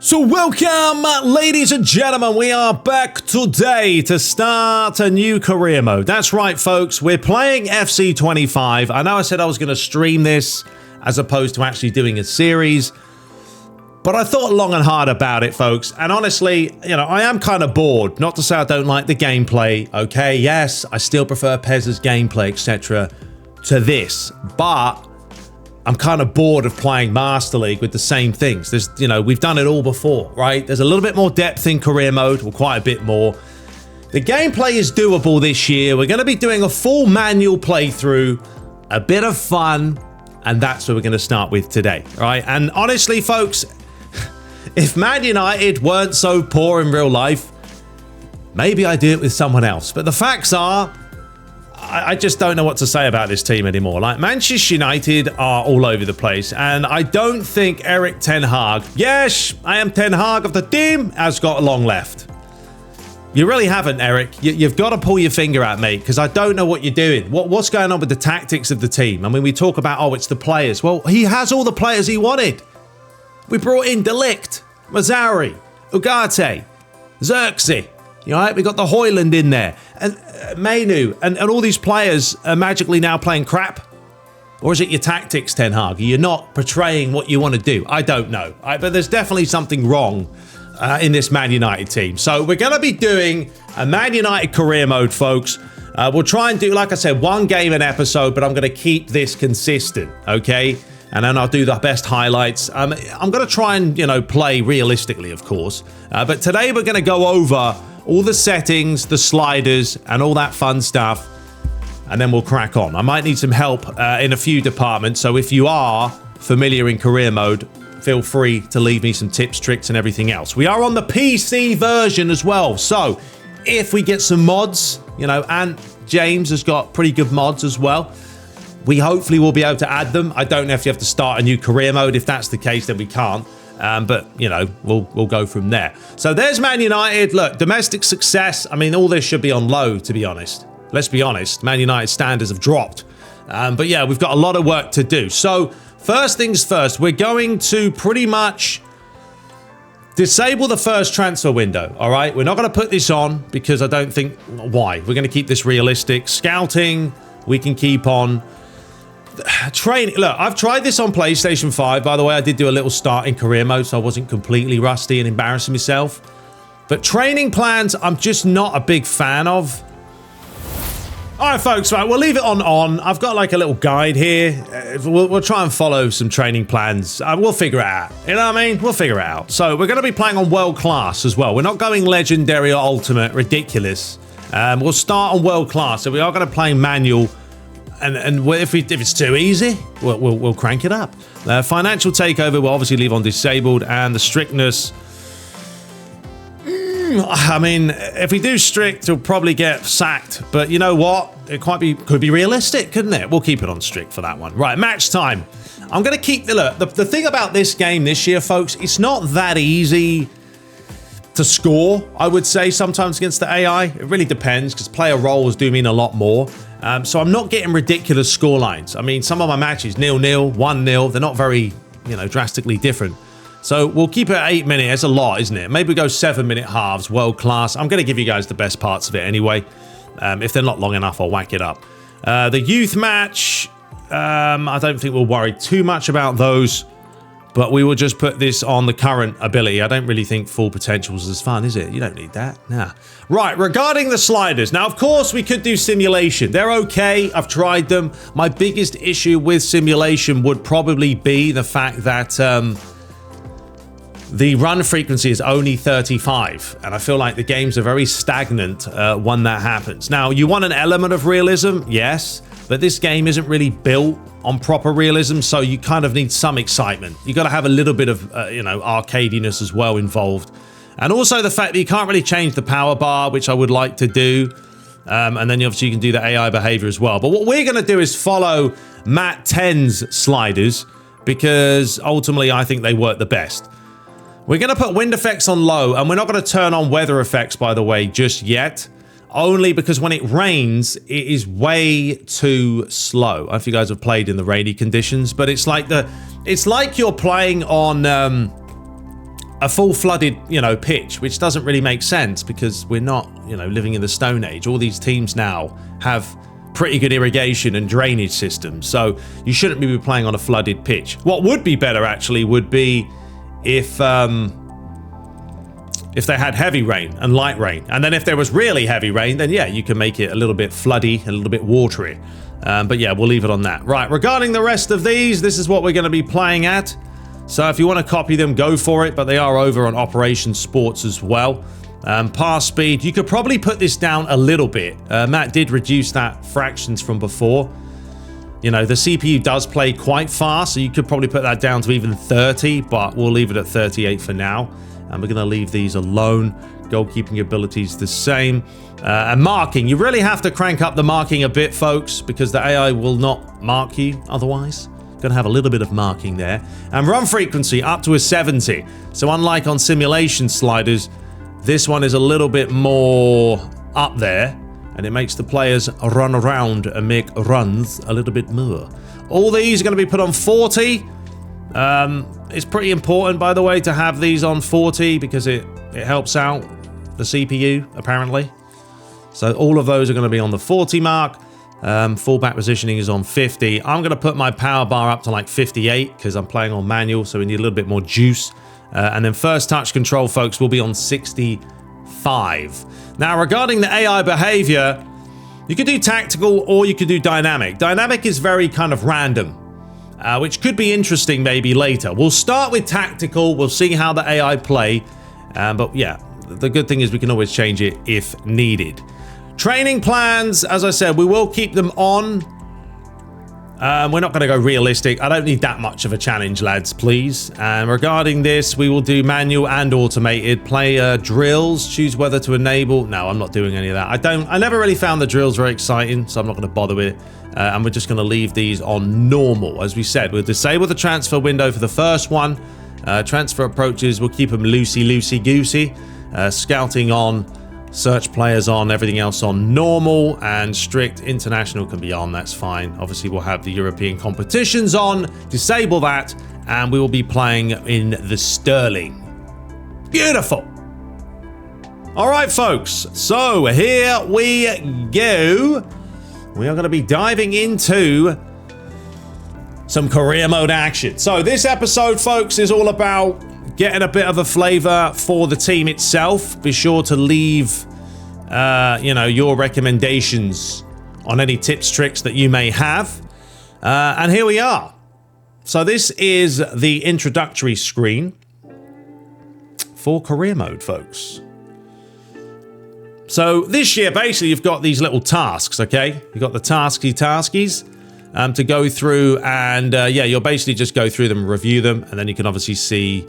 So welcome, ladies and gentlemen, we are back today to start a new career mode. That's right, folks, we're playing FC25. I know I said I was going to stream this as opposed to actually doing a series, but I thought long and hard about it, folks, and honestly, you know, I am kind of bored. Not to say I don't like the gameplay, okay, yes, I still prefer Pez's gameplay, etc. to this, but I'm kind of bored of playing Master League with the same things. There's, you know, we've done it all before, right? There's a little bit more depth in career mode, well, quite a bit more. The gameplay is doable this year. We're going to be doing a full manual playthrough, a bit of fun, and that's what we're going to start with today, right? And honestly, folks, if Man United weren't so poor in real life, maybe I'd do it with someone else. But the facts are, I just don't know what to say about this team anymore. Like, Manchester United are all over the place, and I don't think Erik Ten Hag, yes, I am Ten Hag of the team, has got long left. You really haven't, Eric. You've got to pull your finger out, mate, because I don't know what you're doing. What's going on with the tactics of the team? I mean, we talk about, oh, it's the players. Well, he has all the players he wanted. We brought in De Ligt, Mazzari, Ugarte, Xerxes. You know, right? We got the Hoyland in there, and Mainu, and all these players are magically now playing crap? Or is it your tactics, Ten Hag? Are you not portraying what you want to do? I don't know. But there's definitely something wrong in this Man United team. So we're going to be doing a Man United career mode, folks. We'll try and do, like I said, one game an episode, but I'm going to keep this consistent, okay? And then I'll do the best highlights. I'm going to try and, you know, play realistically, of course. But today we're going to go over all the settings, the sliders, and all that fun stuff, and then we'll crack on. I might need some help in a few departments, so if you are familiar in career mode, feel free to leave me some tips, tricks, and everything else. We are on the PC version as well, so if we get some mods, you know, and James has got pretty good mods as well, we hopefully will be able to add them. I don't know if you have to start a new career mode. If that's the case, then we can't. But, you know, we'll go from there. So there's Man United. Look, domestic success. I mean, all this should be on low, to be honest. Let's be honest. Man United standards have dropped. But yeah, we've got a lot of work to do. So first things first, we're going to pretty much disable the first transfer window. All right. We're not going to put this on because I don't think why. We're going to keep this realistic. Scouting, we can keep on. Training. Look, I've tried this on PlayStation 5. By the way, I did do a little start in career mode, so I wasn't completely rusty and embarrassing myself. But training plans, I'm just not a big fan of. All right, folks, right, we'll leave it on. I've got like a little guide here. We'll try and follow some training plans. We'll figure it out. You know what I mean? We'll figure it out. So we're going to be playing on world class as well. We're not going legendary or ultimate, ridiculous. We'll start on world class. So we are going to play manual. And if it's too easy, we'll crank it up. Financial takeover, we'll obviously leave on disabled, and the strictness. I mean, if we do strict, we'll probably get sacked. But you know what? It could be realistic, couldn't it? We'll keep it on strict for that one. Right, match time. I'm going to keep the thing about this game this year, folks. It's not that easy to score, I would say, sometimes against the AI. It really depends, because player roles do mean a lot more. So I'm not getting ridiculous score lines. I mean, some of my matches, 0-0, 1-0, they're not very, you know, drastically different. So we'll keep it at 8 minutes. It's a lot, isn't it? Maybe we go 7-minute halves, world class. I'm going to give you guys the best parts of it anyway. If they're not long enough, I'll whack it up. The youth match, I don't think we'll worry too much about those. But we will just put this on the current ability. I don't really think full potential is as fun, is it? You don't need that. Nah. Right, regarding the sliders. Now, of course, we could do simulation. They're okay. I've tried them. My biggest issue with simulation would probably be the fact that the run frequency is only 35. And I feel like the games are very stagnant when that happens. Now, you want an element of realism? Yes. But this game isn't really built on proper realism, so you kind of need some excitement. You got to have a little bit of, you know, arcadiness as well involved. And also the fact that you can't really change the power bar, which I would like to do. And then obviously you can do the AI behavior as well. But what we're going to do is follow Matt 10's sliders, because ultimately I think they work the best. We're going to put wind effects on low, and we're not going to turn on weather effects, by the way, just yet. Only because when it rains, it is way too slow. I don't know if you guys have played in the rainy conditions, but it's like you're playing on a full flooded, you know, pitch, which doesn't really make sense because we're not, you know, living in the Stone Age. All these teams now have pretty good irrigation and drainage systems, so you shouldn't be playing on a flooded pitch. What would be better actually would be if they had heavy rain and light rain, and then if there was really heavy rain, then yeah, you can make it a little bit floody, a little bit watery. But yeah, we'll leave it on that. Right, regarding the rest of these, this is what we're going to be playing at. So if you want to copy them, go for it, but they are over on Operation Sports as well. Pass speed, you could probably put this down a little bit. Matt did reduce that fractions from before. You know, the CPU does play quite fast, so you could probably put that down to even 30, but we'll leave it at 38 for now. And we're going to leave these alone. Goalkeeping abilities the same. And marking, you really have to crank up the marking a bit, folks, because the AI will not mark you otherwise. Going to have a little bit of marking there. And run frequency up to a 70. So unlike on simulation sliders, this one is a little bit more up there, and it makes the players run around and make runs a little bit more. All these are going to be put on 40. It's pretty important, by the way, to have these on 40 because it helps out the CPU, apparently. So all of those are going to be on the 40 mark. Fullback positioning is on 50. I'm going to put my power bar up to like 58 because I'm playing on manual, so we need a little bit more juice. And then first touch control, folks, will be on 65. Now, regarding the AI behavior, you could do tactical or you could do dynamic. Dynamic is very kind of random, which could be interesting maybe later. We'll start with tactical. We'll see how the AI play. But yeah, the good thing is we can always change it if needed. Training plans, as I said, we will keep them on. We're not going to go realistic. I don't need that much of a challenge, lads, please. And regarding this, we will do manual and automated. Play drills, choose whether to enable. No, I'm not doing any of that. I never really found the drills very exciting, so I'm not going to bother with it. And we're just going to leave these on normal. As we said, we'll disable the transfer window for the first one. Transfer approaches, we'll keep them loosey-goosey. Scouting on. Search players on, everything else on normal, and strict international can be on, that's fine. Obviously we'll have the European competitions on, disable that, and we will be playing in the Sterling. Beautiful. All right, folks, so here we go. We are going to be diving into some career mode action. So this episode, folks, is all about getting a bit of a flavor for the team itself. Be sure to leave, you know, your recommendations on any tips, tricks that you may have. And here we are. So this is the introductory screen for career mode, folks. So this year, basically, you've got these little tasks, okay? You've got the taskies to go through, and yeah, you'll basically just go through them, review them, and then you can obviously see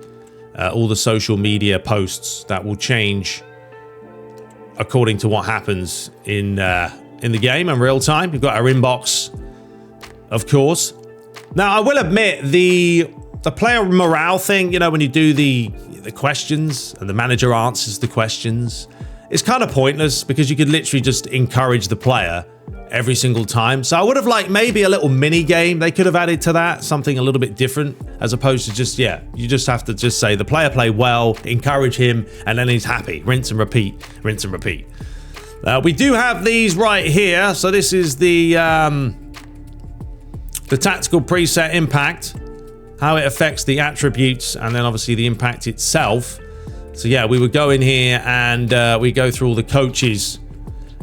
all the social media posts that will change according to what happens in the game in real time. We've got our inbox, of course. Now, I will admit the player morale thing, you know, when you do the questions and the manager answers the questions, it's kind of pointless because you could literally just encourage the player every single time. So I would have liked maybe a little mini game they could have added to that, something a little bit different, as opposed to just, yeah, you just have to just say the player played well, encourage him, and then he's happy. Rinse and repeat, rinse and repeat. We do have these right here. So this is the tactical preset impact, how it affects the attributes, and then obviously the impact itself. So yeah, we would go in here and we go through all the coaches,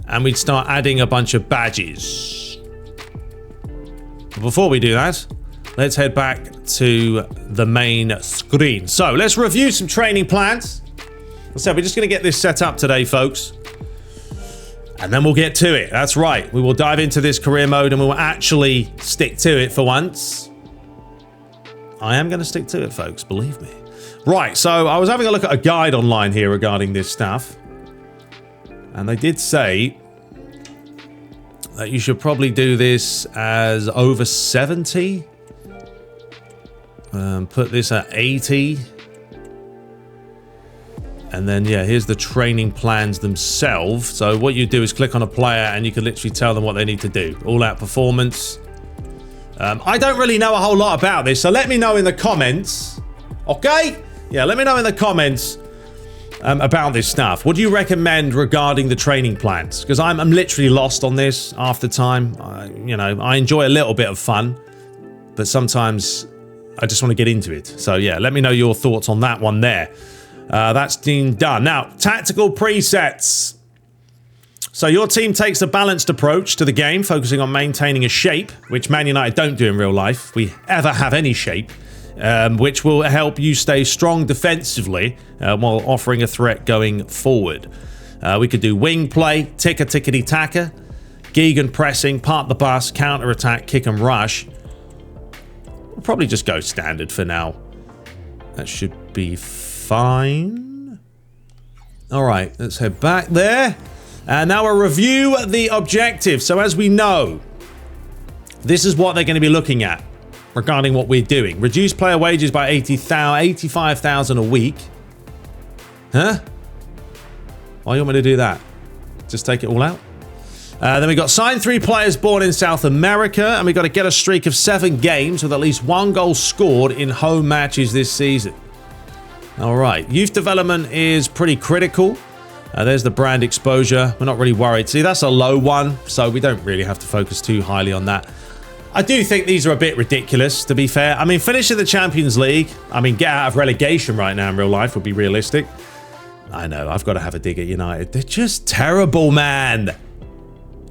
and we'd start adding a bunch of badges. But before we do that, let's head back to the main screen. So let's review some training plans. So we're just going to get this set up today, folks. And then we'll get to it. That's right. We will dive into this career mode and we will actually stick to it for once. I am going to stick to it, folks. Believe me. Right. So I was having a look at a guide online here regarding this stuff. And they did say that you should probably do this as over 70. Put this at 80. And then, yeah, here's the training plans themselves. So what you do is click on a player and you can literally tell them what they need to do. All out performance. I don't really know a whole lot about this, so let me know in the comments. Okay? Yeah, let me know in the comments about this stuff. What do you recommend regarding the training plans? Because I'm literally lost on this half the time. You know, I enjoy a little bit of fun, but sometimes I just want to get into it. So yeah, let me know your thoughts on that one there. That's been done. Now, tactical presets. So your team takes a balanced approach to the game, focusing on maintaining a shape, which Man United don't do in real life. We ever have any shape, which will help you stay strong defensively while offering a threat going forward. We could do wing play, tickety-tacker, Gegan pressing, part the bus, counter-attack, kick and rush. We'll probably just go standard for now. That should be fine. All right, let's head back there. And now we'll review the objective. So as we know, this is what they're going to be looking at regarding what we're doing. Reduce player wages by 85,000 a week. Huh? Why do you want me to do that? Just take it all out? Then we got sign 3 players born in South America, and we got to get a streak of 7 games with at least 1 goal scored in home matches this season. All right, youth development is pretty critical. There's the brand exposure. We're not really worried. See, that's a low one, so we don't really have to focus too highly on that. I do think these are a bit ridiculous, to be fair. I mean, finishing the Champions League, I mean, get out of relegation right now in real life would be realistic. I know, I've got to have a dig at United. They're just terrible, man.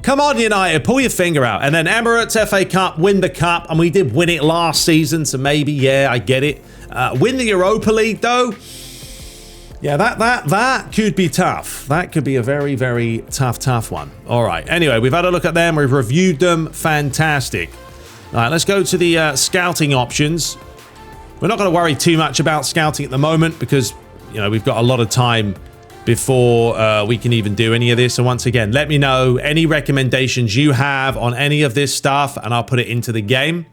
Come on, United, pull your finger out. And then Emirates FA Cup, win the cup, and we did win it last season, so maybe, yeah, I get it. Win the Europa League, though. Yeah, that could be tough. That could be a very, very tough one. All right. Anyway, we've had a look at them. We've reviewed them. Fantastic. All right, let's go to the scouting options. We're not going to worry too much about scouting at the moment because, you know, we've got a lot of time before we can even do any of this. So once again, let me know any recommendations you have on any of this stuff and I'll put it into the game.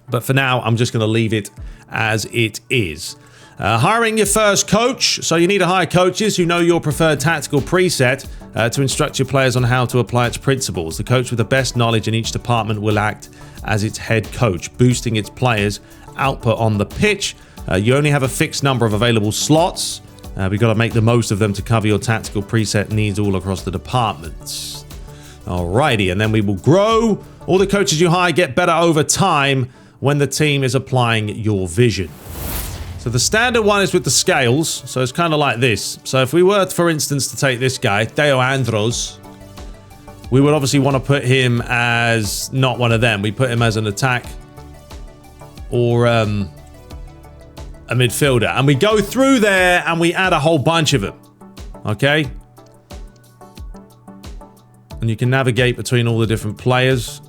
But for now, I'm just going to leave it as it is. Hiring your first coach. So you need to hire coaches who know your preferred tactical preset to instruct your players on how to apply its principles. The coach with the best knowledge in each department will act as its head coach, boosting its players' output on the pitch. You only have a fixed number of available slots. We've got to make the most of them to cover your tactical preset needs all across the departments. Alrighty, and then we will grow. All the coaches you hire get better over time when the team is applying your vision. So the standard one is with the scales, so it's kind of like this. So if we were, for instance, to take this guy, Deo Andros, we would obviously want to put him as not one of them. We put him as an attack or a midfielder. And we go through there and we add a whole bunch of them. Okay? And you can navigate between all the different players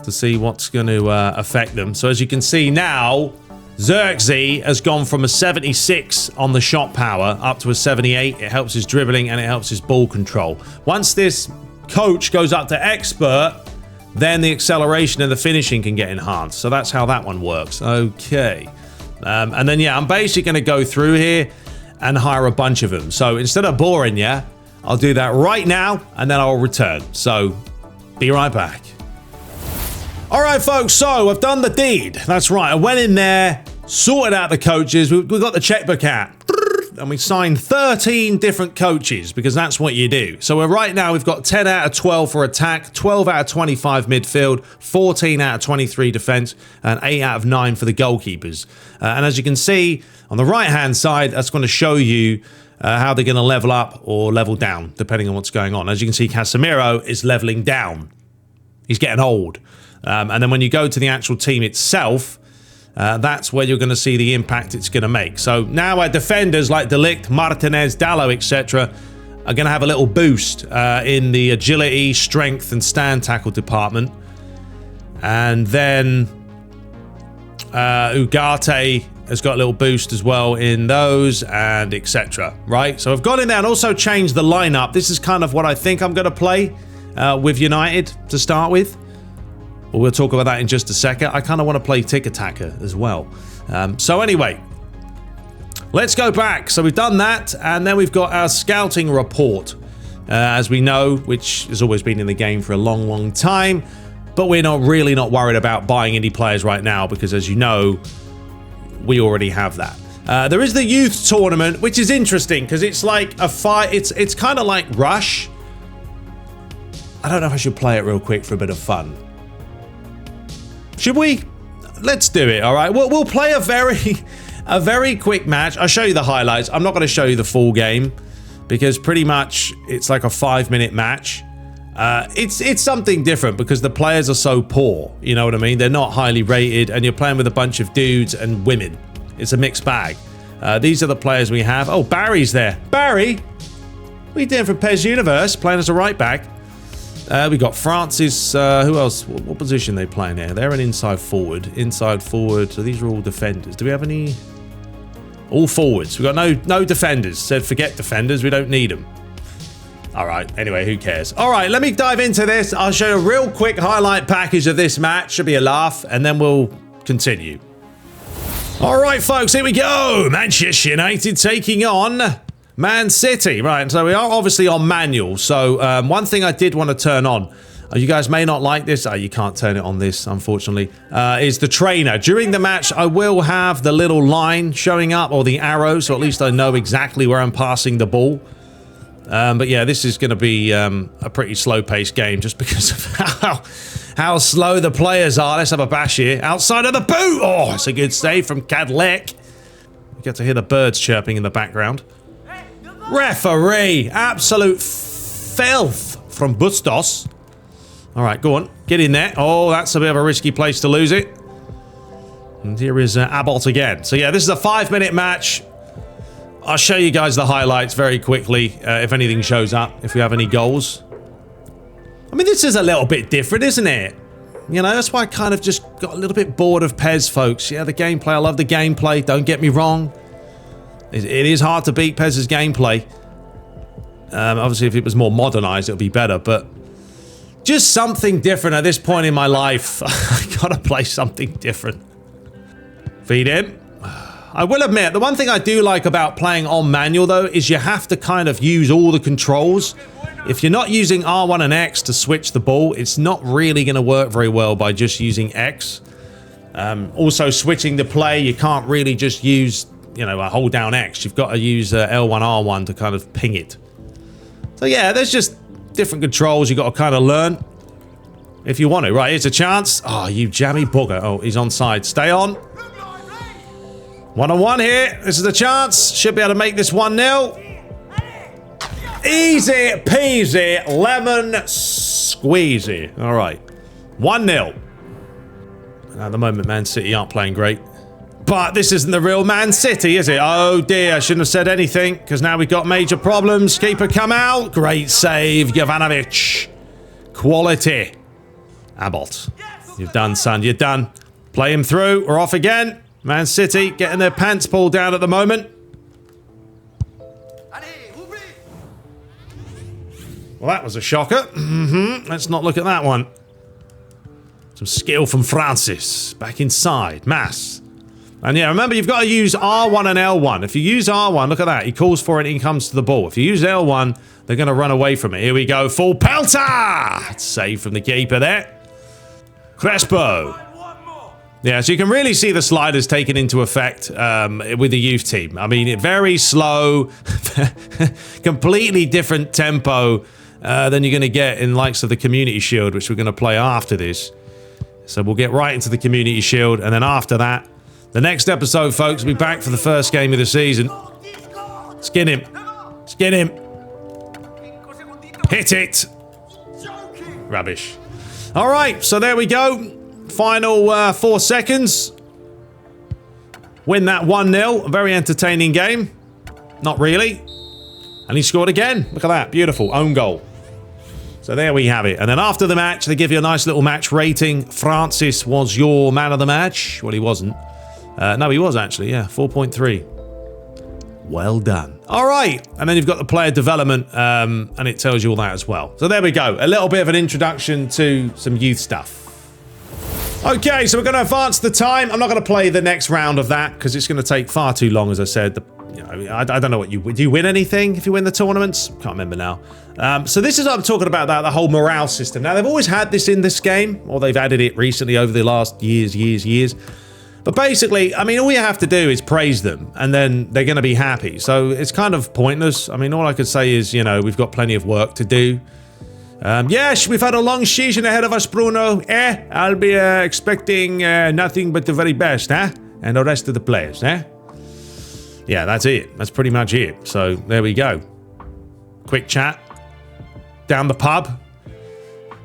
to see what's going to affect them. So as you can see now, Xerxes has gone from a 76 on the shot power up to a 78. It helps his dribbling and it helps his ball control. Once this coach goes up to expert, then the acceleration and the finishing can get enhanced. So that's how that one works. Okay. And then, yeah, I'm basically going to go through here and hire a bunch of them. So instead of boring you, I'll do that right now and then I'll return. So be right back. All right, folks, so I've done the deed. That's right. I went in there, sorted out the coaches. We got the checkbook out, and we signed 13 different coaches because that's what you do. So right now we've got 10 out of 12 for attack, 12 out of 25 midfield, 14 out of 23 defense, and 8 out of 9 for the goalkeepers. And as you can see on the right-hand side, that's going to show you how they're going to level up or level down, depending on what's going on. As you can see, Casemiro is leveling down. He's getting old. And then when you go to the actual team itself, that's where you're going to see the impact it's going to make. So now our defenders like De Ligt, Martinez, Dallo, etc. are going to have a little boost in the agility, strength, and stand tackle department. And then Ugarte has got a little boost as well in those, and etc. Right? So I've gone in there and also changed the lineup. This is kind of what I think I'm going to play with United to start with. Well, we'll talk about that in just a second. I kind of want to play Tick-Attacker as well. So anyway, let's go back. So we've done that, and then we've got our scouting report, as we know, which has always been in the game for a long, long time. But we're not worried about buying any players right now because, as you know, we already have that. There is the youth tournament, which is interesting because it's like a fight. It's kind of like Rush. I don't know if I should play it real quick for a bit of fun. Should we? Let's do it. All right. We'll play a very quick match. I'll show you the highlights. I'm not going to show you the full game because pretty much it's like a 5-minute match. It's something different because the players are so poor. You know what I mean? They're not highly rated, and you're playing with a bunch of dudes and women. It's a mixed bag. These are the players we have. Oh, Barry's there. Barry, what are you doing from PES Universe? Playing as a right back. We got Francis. Who else? What position are they playing here? They're an inside forward. Inside forward. So these are all defenders. Do we have any? All forwards. We got no defenders. Said forget defenders. We don't need them. All right. Anyway, who cares? All right. Let me dive into this. I'll show you a real quick highlight package of this match. Should be a laugh, and then we'll continue. All right, folks. Here we go. Manchester United taking on Man City. Right, so we are obviously on manual. So one thing I did want to turn on, you guys may not like this, you can't turn it on this unfortunately, is the trainer. During the match I will have the little line showing up, or the arrow, so at least I know exactly where I'm passing the ball. But yeah, this is going to be a pretty slow-paced game just because of how slow the players are. Let's have a bash here. Outside of the boot! Oh, it's a good save from Cadlec. You get to hear the birds chirping in the background. Referee! Absolute filth from Bustos. Alright, go on. Get in there. Oh, that's a bit of a risky place to lose it. And here is Abbott again. So yeah, this is a 5-minute match. I'll show you guys the highlights very quickly, if anything shows up, if we have any goals. I mean, this is a little bit different, isn't it? You know, that's why I kind of just got a little bit bored of PES, folks. Yeah, the gameplay, I love the gameplay, don't get me wrong. It is hard to beat PES's gameplay. Obviously, if it was more modernized, it would be better, but just something different at this point in my life. I gotta play something different. Feed in. I will admit, the one thing I do like about playing on manual, though, is you have to kind of use all the controls. If you're not using R1 and X to switch the ball, it's not really going to work very well by just using X. Also, switching the play, you can't really just use, you know, hold down X. You've got to use L1, R1 to kind of ping it. So yeah, there's just different controls you got to kind of learn if you want to. Right, here's a chance. Oh, you jammy bugger. Oh, he's onside. Stay on. 1-on-1 here. This is a chance. Should be able to make this 1-0. Easy peasy, lemon squeezy. All right. 1-0. At the moment, Man City aren't playing great. But this isn't the real Man City, is it? Oh dear, I shouldn't have said anything, because now we've got major problems. Keeper come out. Great save, Jovanovic. Quality. Abbott. You've done, son. You're done. Play him through. We're off again. Man City getting their pants pulled down at the moment. Well, that was a shocker. Let's not look at that one. Some skill from Francis. Back inside. Mass. And yeah, remember, you've got to use R1 and L1. If you use R1, look at that. He calls for it and he comes to the ball. If you use L1, they're going to run away from it. Here we go. Full pelter! Save from the keeper there. Crespo. Yeah, so you can really see the sliders taken into effect with the youth team. I mean, very slow, completely different tempo than you're going to get in likes of the Community Shield, which we're going to play after this. So we'll get right into the Community Shield, and then after that, the next episode, folks, will be back for the first game of the season. Skin him. Skin him. Hit it. Rubbish. All right, so there we go. Final 4 seconds. Win that 1-0. A very entertaining game. Not really. And he scored again. Look at that. Beautiful. Own goal. So there we have it. And then after the match, they give you a nice little match rating. Francis was your man of the match. Well, he wasn't. No, he was actually. Yeah, 4.3. Well done. All right. And then you've got the player development, and it tells you all that as well. So there we go. A little bit of an introduction to some youth stuff. Okay, so we're going to advance the time. I'm not going to play the next round of that because it's going to take far too long, as I said. I don't know what you... Do you win anything if you win the tournaments? Can't remember now. So this is what I'm talking about, the whole morale system. Now, they've always had this in this game, or they've added it recently over the last years. But basically, I mean, all you have to do is praise them, and then they're going to be happy. So it's kind of pointless. I mean, all I could say is, you know, we've got plenty of work to do. Yes, we've had a long season ahead of us, Bruno. I'll be expecting nothing but the very best, and the rest of the players, Yeah, that's it. That's pretty much it. So there we go. Quick chat. Down the pub.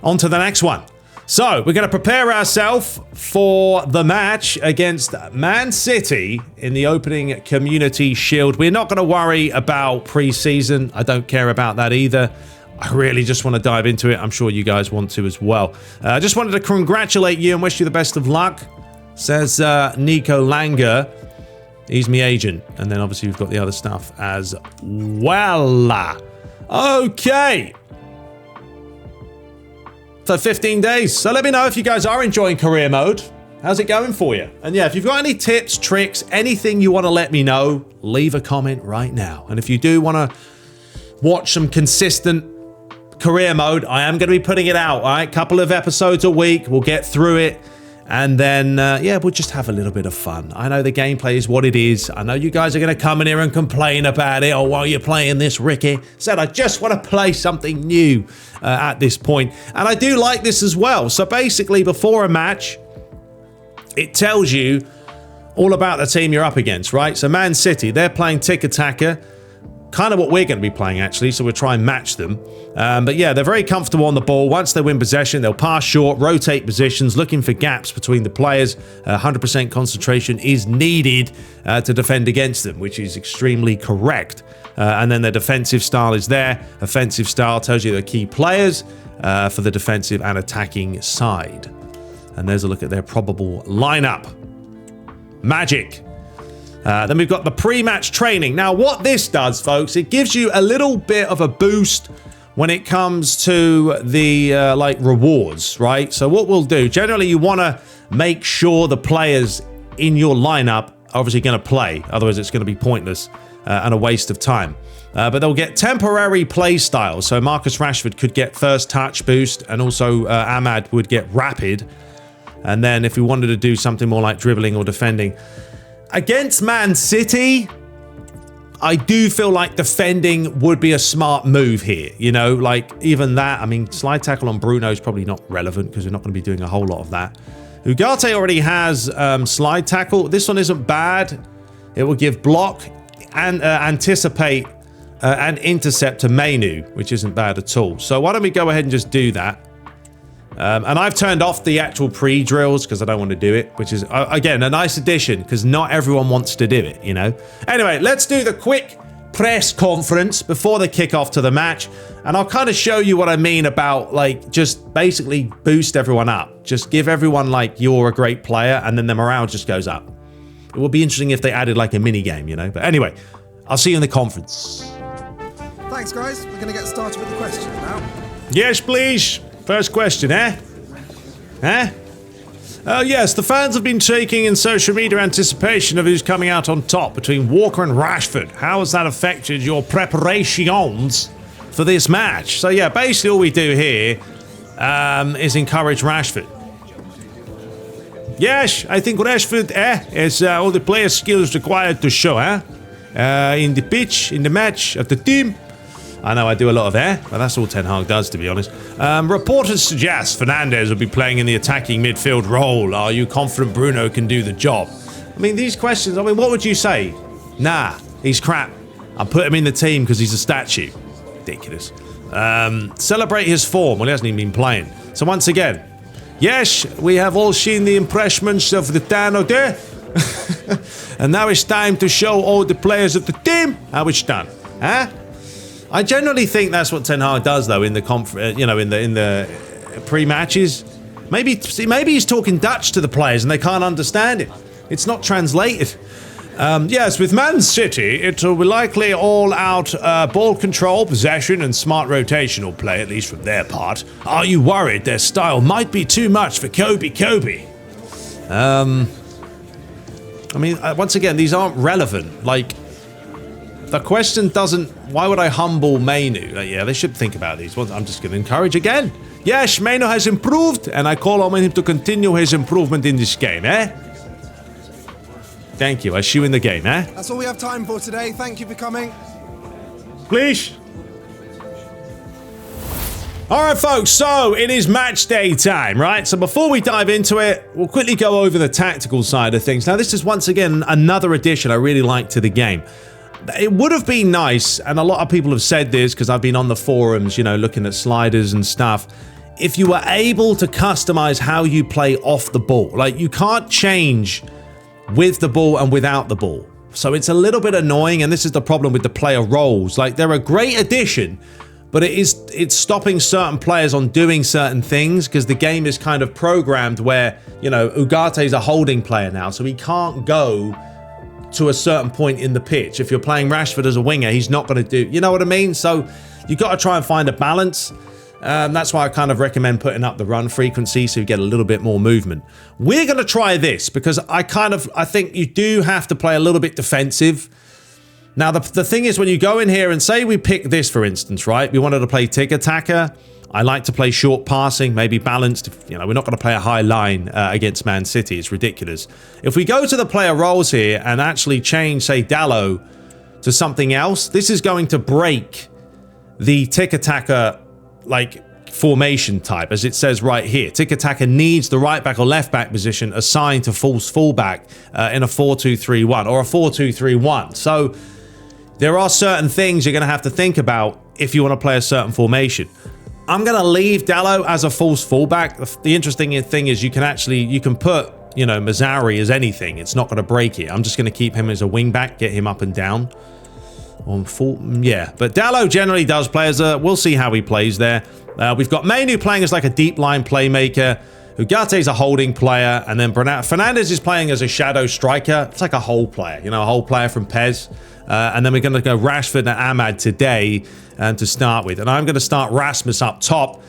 On to the next one. So, we're going to prepare ourselves for the match against Man City in the opening Community Shield. We're not going to worry about pre-season. I don't care about that either. I really just want to dive into it. I'm sure you guys want to as well. I just wanted to congratulate you and wish you the best of luck, says Nico Langer. He's my agent. And then obviously we've got the other stuff as well. Okay. For 15 days. So let me know if you guys are enjoying career mode. How's it going for you? And yeah, if you've got any tips, tricks, anything you want to let me know, leave a comment right now. And if you do want to watch some consistent career mode, I am going to be putting it out, all right? Couple of episodes a week. We'll get through it. And then, yeah, we'll just have a little bit of fun. I know the gameplay is what it is. I know you guys are going to come in here and complain about it. Or while you're playing this, Ricky said, I just want to play something new at this point. And I do like this as well. So basically, before a match, it tells you all about the team you're up against, right? So Man City, they're playing Tiki-Taka. Kind of what we're going to be playing, actually, so we'll try and match them. But yeah, they're very comfortable on the ball. Once they win possession, they'll pass short, rotate positions, looking for gaps between the players. 100% concentration is needed to defend against them, which is extremely correct. And then their defensive style is there. Offensive style tells you the key players for the defensive and attacking side. And there's a look at their probable lineup. Magic. Then we've got the pre-match training. Now, what this does, folks, it gives you a little bit of a boost when it comes to the, like, rewards, right? So what we'll do, generally you want to make sure the players in your lineup are obviously going to play. Otherwise, it's going to be pointless and a waste of time. But they'll get temporary play styles. So Marcus Rashford could get first touch boost, and also Ahmad would get rapid. And then if we wanted to do something more like dribbling or defending, against Man City, I do feel like defending would be a smart move here. You know, like even that, I mean, slide tackle on Bruno is probably not relevant because we're not going to be doing a whole lot of that. Ugarte already has slide tackle. This one isn't bad. It will give block and anticipate and intercept to Mainu, which isn't bad at all. So why don't we go ahead and just do that? And I've turned off the actual pre-drills because I don't want to do it, which is, again, a nice addition because not everyone wants to do it, you know? Anyway, let's do the quick press conference before the kickoff to the match. And I'll kind of show you what I mean about, like, just basically boost everyone up. Just give everyone, like, you're a great player, and then the morale just goes up. It would be interesting if they added, like, a mini-game, you know? But anyway, I'll see you in the conference. Thanks, guys. We're going to get started with the questions now. Yes, please. First question, Oh yes, the fans have been taking in social media anticipation of who's coming out on top between Walker and Rashford. How has that affected your preparations for this match? So yeah, basically all we do here is encourage Rashford. Yes, I think Rashford has all the player skills required to show, in the pitch, in the match, of the team. I know I do a lot of but that's all Ten Hag does, to be honest. Reporters suggest Fernandes will be playing in the attacking midfield role. Are you confident Bruno can do the job? I mean, these questions, I mean, what would you say? Nah, he's crap. I'll put him in the team because he's a statue. Ridiculous. Celebrate his form. Well, he hasn't even been playing. So once again, yes, we have all seen the impressions of the Tano there. And now it's time to show all the players of the team how it's done. I generally think that's what Ten Hag does, though, in the in the pre-matches. Maybe he's talking Dutch to the players and they can't understand it. It's not translated. Yes, with Man City, it will be likely all-out ball control, possession, and smart rotational play, at least from their part. Are you worried their style might be too much for Kobe? I mean, once again, these aren't relevant. Like, the question doesn't... Why would I humble Mainu? Yeah, they should think about these ones. I'm just going to encourage again. Yes, Mainu has improved, and I call on him to continue his improvement in this game, Thank you. I shoe in the game, eh? That's all we have time for today. Thank you for coming. Please. All right, folks, so it is match day time, right? So before we dive into it, we'll quickly go over the tactical side of things. Now, this is once again another addition I really like to the game. It would have been nice, and a lot of people have said this because I've been on the forums, you know, looking at sliders and stuff, if you were able to customize how you play off the ball. Like, you can't change with the ball and without the ball. So it's a little bit annoying, and this is the problem with the player roles. Like, they're a great addition, but it's stopping certain players on doing certain things because the game is kind of programmed where, you know, Ugate's a holding player now, so he can't go to a certain point in the pitch. If you're playing Rashford as a winger, he's not going to do, you know what I mean? So you got to try and find a balance. That's why I kind of recommend putting up the run frequency so you get a little bit more movement. We're going to try this because I think you do have to play a little bit defensive. Now, the thing is, when you go in here and say we pick this, for instance, right? We wanted to play tiki-taka. I like to play short passing, maybe balanced. You know, we're not going to play a high line against Man City. It's ridiculous. If we go to the player roles here and actually change, say, Dallo to something else, this is going to break the tiki-taka, like, formation type, as it says right here. Tiki-taka needs the right back or left back position assigned to false fullback in a 4-2-3-1 or a 4-2-3-1. So there are certain things you're going to have to think about if you want to play a certain formation. I'm going to leave Dallo as a false fullback. The interesting thing is you can put, you know, Mazzari as anything. It's not going to break it. I'm just going to keep him as a wing back, get him up and down. On full, yeah. But Dallo generally does play as a, we'll see how he plays there. We've got Mainu playing as like a deep line playmaker. Ugate's a holding player. And then Fernandes is playing as a shadow striker. It's like a whole player, you know, a whole player from PES. And then we're going to go Rashford and Ahmad today to start with. And I'm going to start Rasmus up top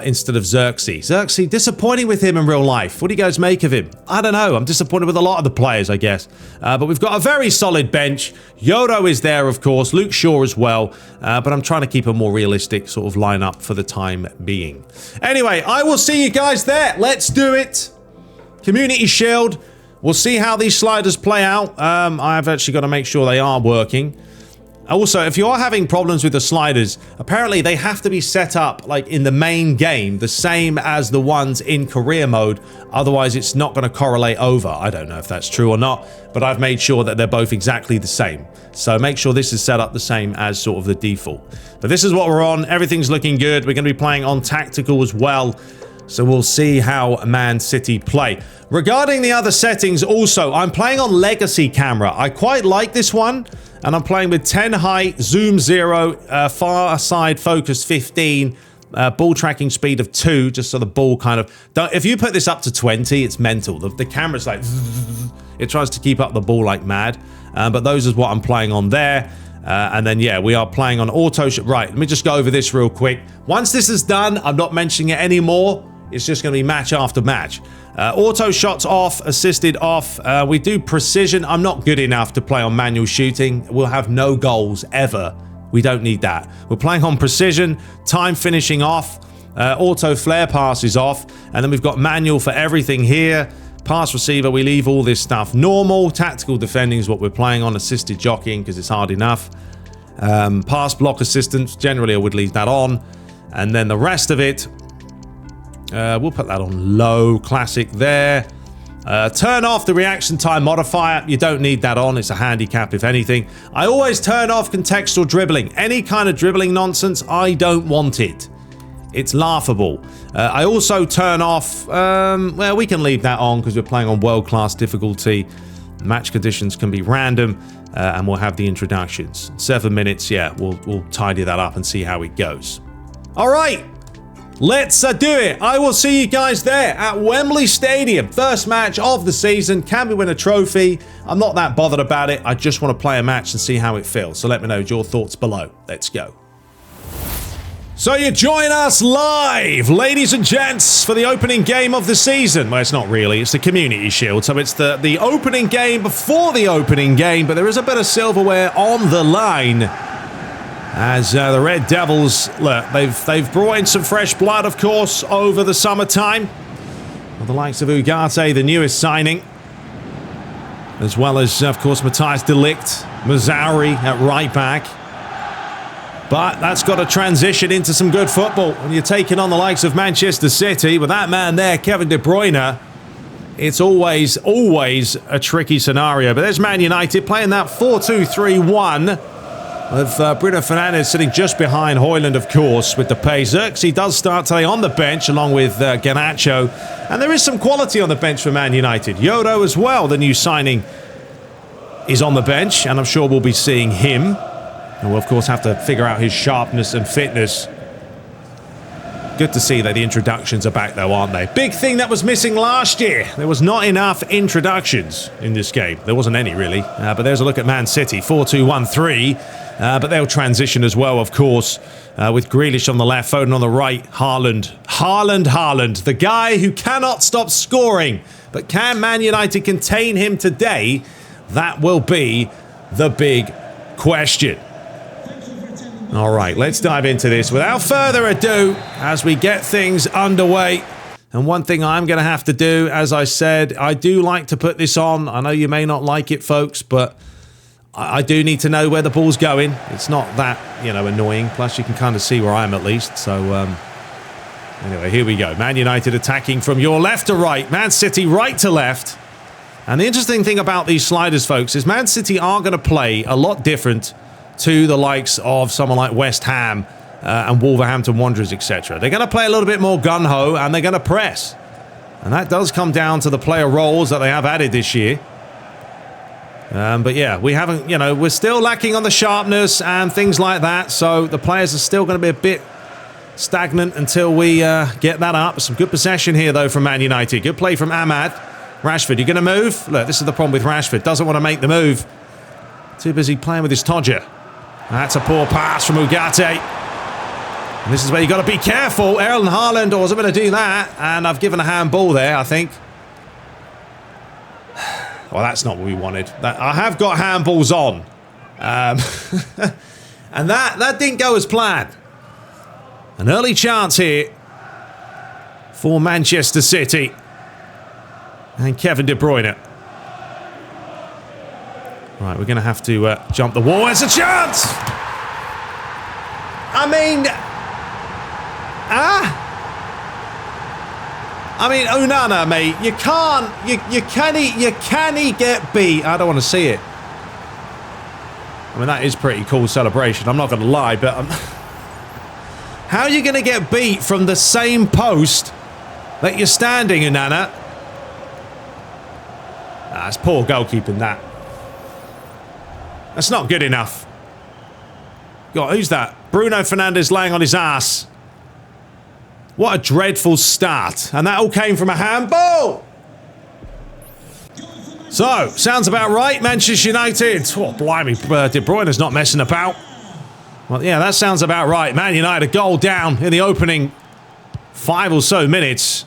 instead of Xerxes. Xerxes, disappointing with him in real life. What do you guys make of him? I don't know. I'm disappointed with a lot of the players, I guess. But we've got a very solid bench. Yodo is there, of course. Luke Shaw as well. But I'm trying to keep a more realistic sort of lineup for the time being. Anyway, I will see you guys there. Let's do it. Community Shield. We'll see how these sliders play out. I've actually got to make sure they are working. Also, if you are having problems with the sliders, apparently they have to be set up like in the main game, the same as the ones in career mode. Otherwise, it's not going to correlate over. I don't know if that's true or not, but I've made sure that they're both exactly the same. So make sure this is set up the same as sort of the default. But this is what we're on. Everything's looking good. We're going to be playing on tactical as well. So we'll see how Man City play. Regarding the other settings also, I'm playing on legacy camera. I quite like this one. And I'm playing with 10 height, zoom 0, far side focus 15, ball tracking speed of 2, just so the ball kind of... If you put this up to 20, it's mental. The camera's like... It tries to keep up the ball like mad. But those is what I'm playing on there. And then, yeah, we are playing on auto... Right, let me just go over this real quick. Once this is done, I'm not mentioning it anymore. It's just going to be match after match. Auto shots off, assisted off. We do precision. I'm not good enough to play on manual shooting. We'll have no goals ever. We don't need that. We're playing on precision, time finishing off, auto flare passes off, and then we've got manual for everything here. Pass receiver, we leave all this stuff normal. Tactical defending is what we're playing on. Assisted jockeying because it's hard enough. Pass block assistance, generally I would leave that on. And then the rest of it, we'll put that on low, classic there. Turn off the reaction time modifier. You don't need that on. It's a handicap, if anything. I always turn off contextual dribbling. Any kind of dribbling nonsense, I don't want it. It's laughable. I also turn off... well, we can leave that on because we're playing on world-class difficulty. Match conditions can be random, and we'll have the introductions. 7 minutes, yeah, we'll tidy that up and see how it goes. All right. Let's do it. I will see you guys there at Wembley Stadium. First match of the season. Can we win a trophy? I'm not that bothered about it. I just want to play a match and see how it feels. So let me know your thoughts below. Let's go. So you join us live, ladies and gents, for the opening game of the season. Well, it's not really. It's the Community Shield. So it's the opening game before the opening game. But there is a bit of silverware on the line. As the Red Devils, look, they've brought in some fresh blood, of course, over the summertime. Well, the likes of Ugarte, the newest signing. as well as, of course, Matthias de Ligt, Mazzari at right back. But that's got to transition into some good football. When you're taking on the likes of Manchester City, with that man there, Kevin De Bruyne, it's always a tricky scenario. But there's Man United playing that 4-2-3-1 with Bruno Fernandes sitting just behind Højlund, of course, with the pace. Xerxes does start today on the bench along with Garnacho. And there is some quality on the bench for Man United. Yodo as well, the new signing, is on the bench, and I'm sure we'll be seeing him. And we'll, of course, have to figure out his sharpness and fitness. Good to see that the introductions are back, though, aren't they? Big thing that was missing last year. There was not enough introductions in this game. There wasn't any, really. But there's a look at Man City, 4-2-1-3. But they'll transition as well, of course, with Grealish on the left, Foden on the right, Haaland, the guy who cannot stop scoring. But can Man United contain him today? That will be the big question. All right, let's dive into this without further ado as we get things underway. And one thing I'm going to have to do, as I said, I do like to put this on. I know you may not like it, folks, but I do need to know where the ball's going. It's not that, annoying. Plus, you can kind of see where I am at least. So, anyway, here we go. Man United attacking from your left to right. Man City right to left. And the interesting thing about these sliders, folks, is Man City are going to play a lot different to the likes of someone like West Ham and Wolverhampton Wanderers, etc. They're going to play a little bit more gun-ho and they're going to press. And that does come down to the player roles that they have added this year. But yeah, we haven't, we're still lacking on the sharpness and things like that. So the players are still going to be a bit stagnant until we get that up. Some good possession here, though, from Man United. Good play from Ahmad. Rashford, you going to move? Look, this is the problem with Rashford. Doesn't want to make the move. Too busy playing with his Todger. That's a poor pass from Ugarte. And this is where you got to be careful. Erling Haaland wasn't going to do that. And I've given a handball there, I think. Well, that's not what we wanted. I have got handballs on. And that didn't go as planned. An early chance here for Manchester City. And Kevin De Bruyne. Right, we're going to have to jump the wall. There's a chance! Onana, mate, you can't get beat. I don't want to see it. That is pretty cool celebration. I'm not going to lie, but how are you going to get beat from the same post that you're standing, Onana? That's poor goalkeeping, that. That's not good enough. God, who's that? Bruno Fernandes laying on his ass. What a dreadful start. And that all came from a handball. So, sounds about right, Manchester United. Oh, blimey, De Bruyne's not messing about. Well, yeah, that sounds about right. Man United, a goal down in the opening 5 or so minutes.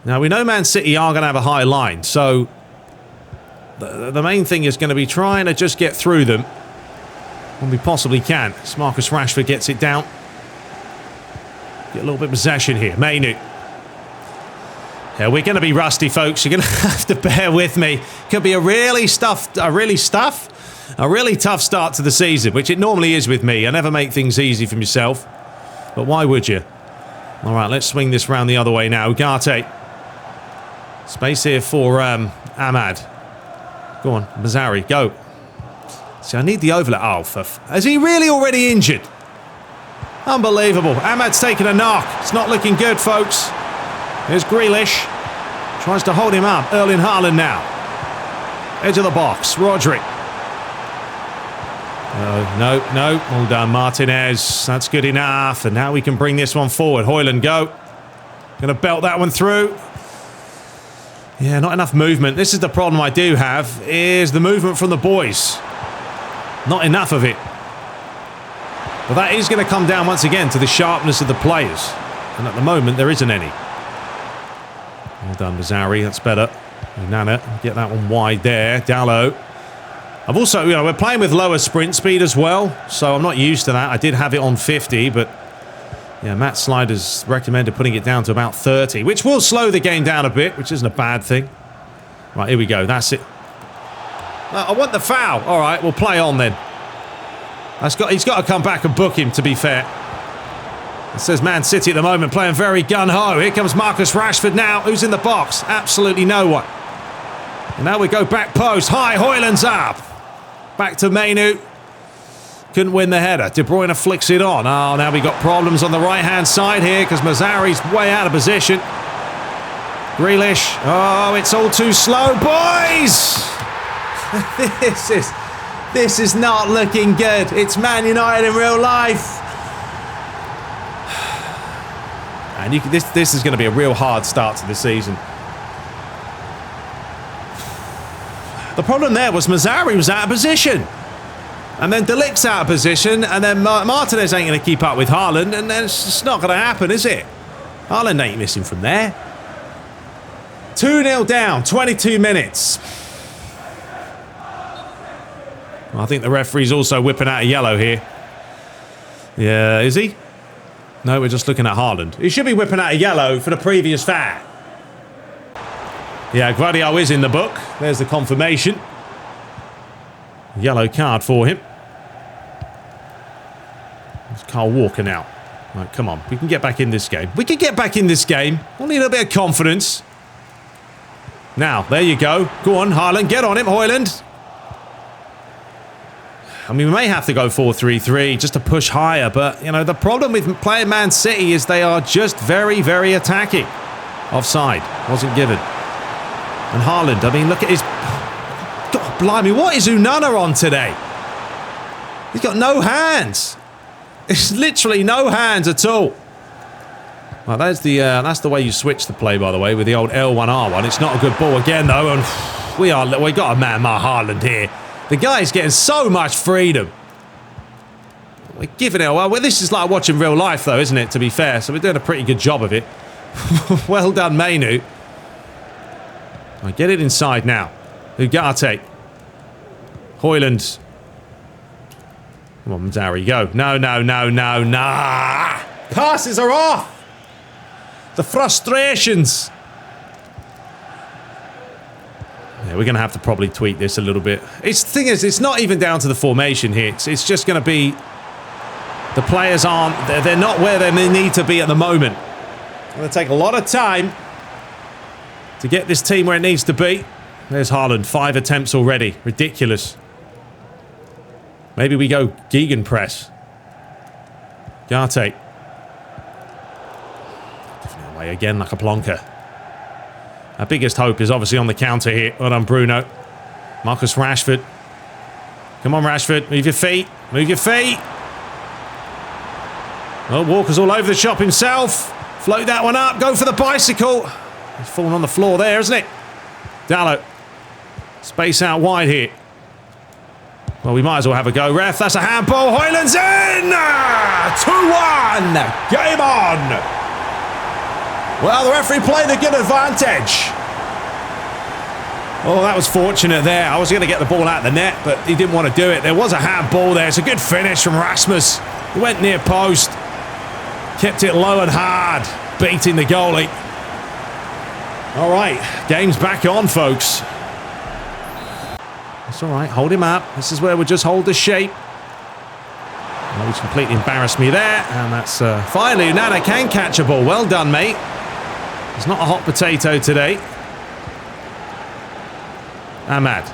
Now, we know Man City are going to have a high line, so the main thing is going to be trying to just get through them when we possibly can. As Marcus Rashford gets it down. Get a little bit of possession here. Mainu. Yeah, we're going to be rusty, folks. You're going to have to bear with me. Could be a really tough start to the season, which it normally is with me. I never make things easy for myself. But why would you? All right, let's swing this round the other way now. Ugarte. Space here for Ahmad. Go on, Mazzari, go. See, I need the overlap. Oh, is he really already injured? Unbelievable. Ahmad's taken a knock. It's not looking good, folks. Here's Grealish. Tries to hold him up. Erling Haaland now. Edge of the box. Rodri. No. Well done, Martinez. That's good enough. And now we can bring this one forward. Højlund, go. Going to belt that one through. Yeah, not enough movement. This is the problem I do have, is the movement from the boys. Not enough of it. But that is going to come down once again to the sharpness of the players. And at the moment, there isn't any. Well done, Mazzari. That's better. Nana, get that one wide there. Dallo. I've also, we're playing with lower sprint speed as well, so I'm not used to that. I did have it on 50, but yeah, Matt Slider's recommended putting it down to about 30, which will slow the game down a bit, which isn't a bad thing. Right, here we go. That's it. I want the foul. All right, we'll play on then. He's got to come back and book him, to be fair. It says Man City at the moment playing very gun-ho. Here comes Marcus Rashford now. Who's in the box? Absolutely no one. And now we go back post. High, Højlund's up. Back to Mainu. Couldn't win the header. De Bruyne flicks it on. Oh, now we got problems on the right-hand side here because Mazzari's way out of position. Grealish. Oh, it's all too slow, boys! This is not looking good. It's Man United in real life. And this is going to be a real hard start to the season. The problem there was Mazzari was out of position. And then De Ligt's out of position. And then Martinez ain't going to keep up with Haaland. And then it's just not going to happen, is it? Haaland ain't missing from there. 2-0 down, 22 minutes. I think the referee's also whipping out a yellow here. Yeah, is he? No, we're just looking at Haaland. He should be whipping out a yellow for the previous foul. Yeah, Gvardiol is in the book. There's the confirmation. Yellow card for him. It's Carl Walker now. Right, come on. We can get back in this game. We can get back in this game. We'll need a little bit of confidence. Now, there you go. Go on, Haaland. Get on him, Højlund. I mean, we may have to go 4-3-3 just to push higher, but, you know, the problem with playing Man City is they are just very, very attacking. Offside. Wasn't given. And Haaland, I mean, look at his... God, blimey, what is Unana on today? He's got no hands. It's literally no hands at all. Well, that's the way you switch the play, by the way, with the old L1R1. It's not a good ball again, though, and we got a man mark Haaland here. The guy's getting so much freedom. We're giving it well. This is like watching real life, though, isn't it, to be fair? So we're doing a pretty good job of it. Well done, Mainu. I get it inside now. Ugarte. Højlund. Come on, Mazzari, go. No. Nah. Passes are off. The frustrations. Yeah, we're going to have to probably tweak this a little bit. The thing is, it's not even down to the formation here. It's just going to be... The players aren't... They're not where they need to be at the moment. It's going to take a lot of time to get this team where it needs to be. There's Haaland. 5 attempts already. Ridiculous. Maybe we go gegenpress. Garte. Giving it away again like a plonker. Our biggest hope is obviously on the counter here. Well done, Bruno. Marcus Rashford. Come on, Rashford. Move your feet. Move your feet. Oh, Walker's all over the shop himself. Float that one up. Go for the bicycle. He's fallen on the floor there, isn't it? Dalot. Space out wide here. Well, we might as well have a go, ref. That's a handball. Højlund's in! 2-1. Game on. Well, the referee played a good advantage. Oh, that was fortunate there. I was going to get the ball out of the net, but he didn't want to do it. There was a handball there. It's a good finish from Rasmus. He went near post. Kept it low and hard. Beating the goalie. All right. Game's back on, folks. It's all right. Hold him up. This is where we just hold the shape. Oh, he's completely embarrassed me there. And that's finally Unana can catch a ball. Well done, mate. He's not a hot potato today. Ahmad.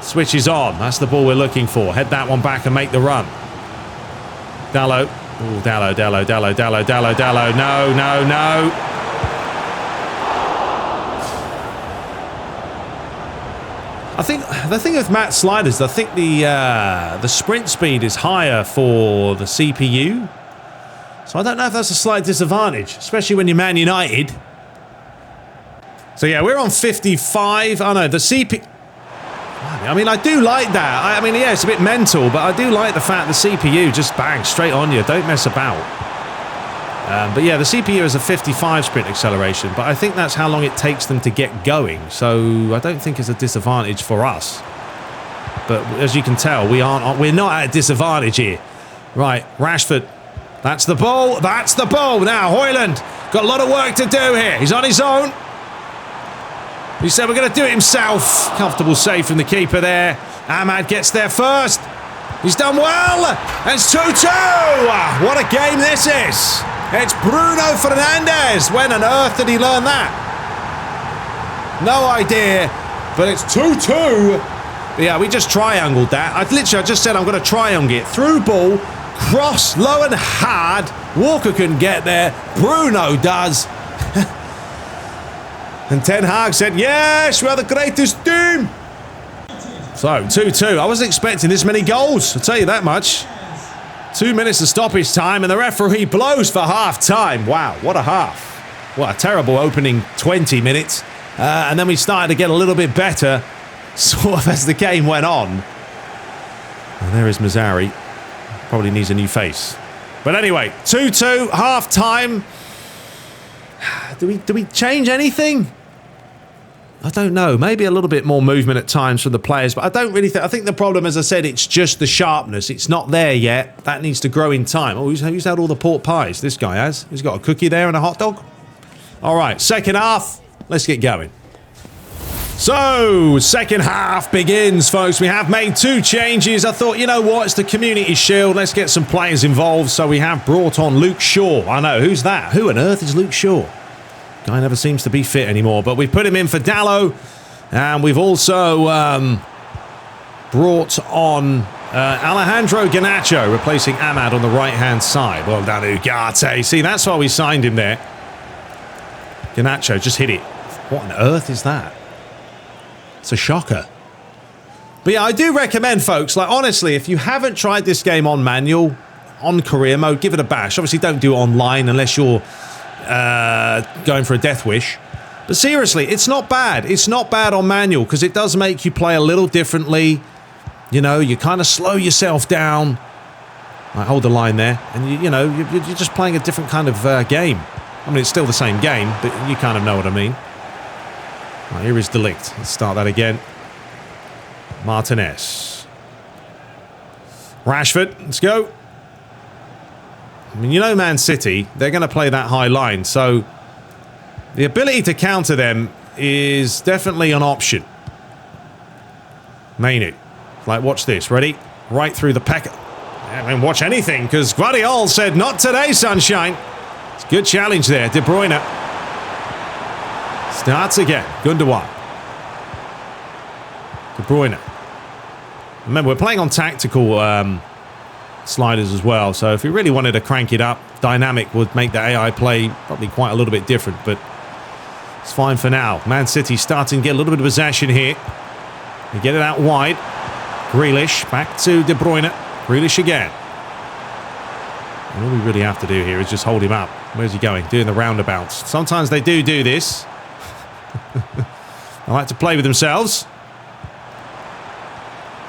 Switches on. That's the ball we're looking for. Head that one back and make the run. Dalot. Oh, Dalot. No. I think the thing with Matt sliders, I think the sprint speed is higher for the CPU. So I don't know if that's a slight disadvantage, especially when you're Man United. So yeah, we're on 55. Oh no, the CPU... I mean, I do like that. I mean, yeah, it's a bit mental, but I do like the fact the CPU just bangs straight on you. Don't mess about. But yeah, the CPU is a 55 sprint acceleration, but I think that's how long it takes them to get going. So I don't think it's a disadvantage for us. But as you can tell, we're not at a disadvantage here. Right, Rashford. That's the ball. That's the ball. Now, Højlund got a lot of work to do here. He's on his own. He said we're going to do it himself. Comfortable save from the keeper there. Ahmad gets there first. He's done well. It's 2-2. What a game this is. It's Bruno Fernandes. When on earth did he learn that? No idea. But it's 2-2. Yeah, we just triangled that. I just said I'm going to triangle it. Through ball, cross, low and hard. Walker couldn't get there. Bruno does. And Ten Hag said, yes, we are the greatest team. So, 2-2. I wasn't expecting this many goals, I'll tell you that much. 2 minutes of stoppage time, and the referee blows for half-time. Wow, what a half. What a terrible opening 20 minutes. And then we started to get a little bit better, sort of as the game went on. And there is Mazzari. Probably needs a new face. But anyway, 2-2, half-time. Do we change anything? I don't know. Maybe a little bit more movement at times from the players, but I don't really think... I think the problem, as I said, it's just the sharpness. It's not there yet. That needs to grow in time. Oh, who's had all the pork pies? This guy has. He's got a cookie there and a hot dog. All right, second half. Let's get going. So, second half begins, folks. We have made 2 changes. I thought, you know what? It's the Community Shield. Let's get some players involved. So we have brought on Luke Shaw. I know. Who's that? Who on earth is Luke Shaw? Guy never seems to be fit anymore, but we've put him in for Dallo, and we've also brought on Alejandro Garnacho, replacing Ahmad on the right-hand side. Well done, Ugarte. See, that's why we signed him there. Garnacho just hit it. What on earth is that? It's a shocker. But yeah, I do recommend, folks, like, honestly, if you haven't tried this game on manual, on career mode, give it a bash. Obviously, don't do it online unless you're going for a death wish. But seriously, it's not bad. It's not bad on manual because it does make you play a little differently. You know, you kind of slow yourself down. I hold the line there, and you know, you're just playing a different kind of game. I mean, it's still the same game, but you kind of know what I mean. Right, here is Delict. Let's start that again. Martinez. Rashford, let's go. I mean, you know Man City, they're going to play that high line, so the ability to counter them is definitely an option. Mainu. Like, watch this. Ready? Right through the packet. I mean, watch anything, because Guardiola said, not today, sunshine. It's a good challenge there. De Bruyne. Starts again. Gundogan. De Bruyne. Remember, we're playing on tactical sliders as well, so if we really wanted to crank it up, dynamic would make the AI play probably quite a little bit different, but it's fine for now. Man City starting to get a little bit of possession here. They get it out wide. Grealish back to De Bruyne. Grealish again. And all we really have to do here is just hold him up. Where's he going? Doing the roundabouts. Sometimes they do this. They like to play with themselves.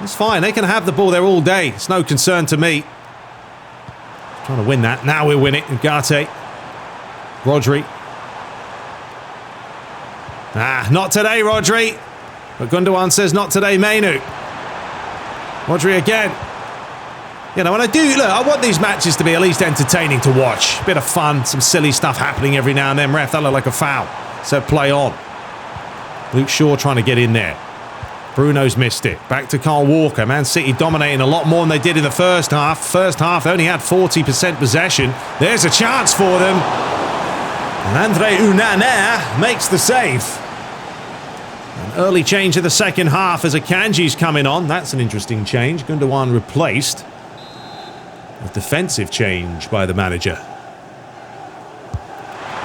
It's fine. They can have the ball there all day. It's no concern to me. Trying to win that. Now we'll win it. Ugarte. Rodri. Not today, Rodri. But Gundogan says not today, Mainu. Rodri again. You know, and I want these matches to be at least entertaining to watch. A bit of fun, some silly stuff happening every now and then. Ref, that looked like a foul. So play on. Luke Shaw trying to get in there. Bruno's missed it. Back to Kyle Walker. Man City dominating a lot more than they did in the first half. First half, they only had 40% possession. There's a chance for them. And Andre Onana makes the save. An early change in the second half as Akanji's coming on. That's an interesting change. Gundogan replaced. A defensive change by the manager.